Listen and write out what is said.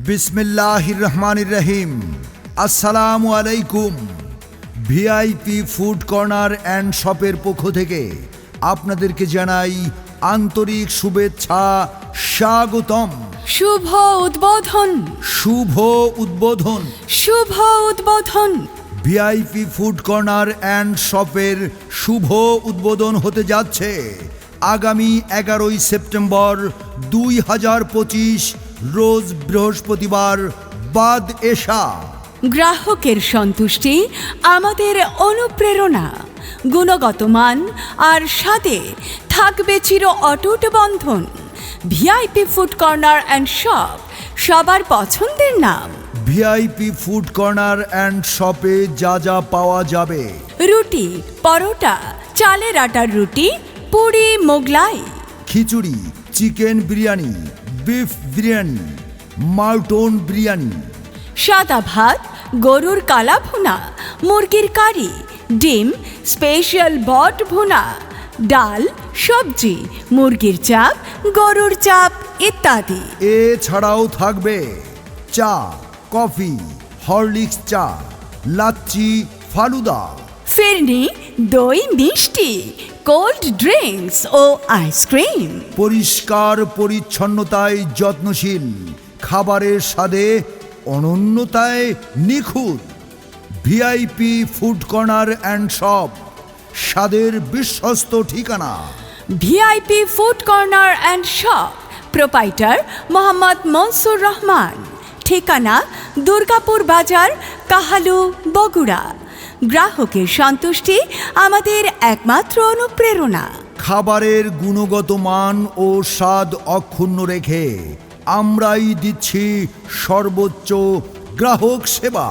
বিসমিল্লাহির রহমানির রহিম। আসসালামু আলাইকুম। ভিআইপি ফুড কর্নার অ্যান্ড শপের পক্ষ থেকে আপনাদেরকে জানাই আন্তরিক শুভেচ্ছা, স্বাগতম। শুভ উদ্বোধন, শুভ উদ্বোধন, শুভ উদ্বোধন। ভিআইপি ফুড কর্নার অ্যান্ড শপের শুভ উদ্বোধন হতে যাচ্ছে আগামী 11ই সেপ্টেম্বর 2025 রোজ বৃহস্পতিবার বাদ এশা। গ্রাহকের সন্তুষ্টি আমাদের অনুপ্রেরণা। গুণগত মান আর স্বাদে থাকবে চির অটুট বন্ধন। VIP food corner and shop, সবার পছন্দের নাম। ভিআইপি ফুড কর্নার অ্যান্ড শপে যা যা পাওয়া যাবে: রুটি, পরোটা, চালের আটার রুটি, puri, Mughlai, khichdi, chicken biryani, beef biryani, mutton biryani, সাদা ভাত, গরুর কালা ভুনা, মুরগির কারি, ডিম, স্পেশাল বট ভুনা, ডাল, সবজি, মুরগির চাপ, গরুর চাপ ইত্যাদি। এছাড়াও থাকবে চা, কফি, হরলিক্স চা, লাচ্ছি, ফালুদা, ফিরনি, দই, মিষ্টি, কোল্ড ড্রিঙ্কস ও আইসক্রিম। পরিষ্কার পরিচ্ছন্নতায় যত্নশীল, খাবারের স্বাদে অনন্যতায় নিখুঁত। VIP food corner and shop, স্বাদের বিশ্বস্ত ঠিকানা। VIP food corner and shop, proprietor Mohammad Mansur Rahman. ঠিকানা দুর্গাপুর বাজার, কাহালু, বগুড়া। গ্রাহকের সন্তুষ্টি আমাদের একমাত্র অনুপ্রেরণা। খাবারের গুণগত মান ও স্বাদ অক্ষুণ্ণ রেখে আমরাই দিচ্ছি সর্বোচ্চ গ্রাহক সেবা।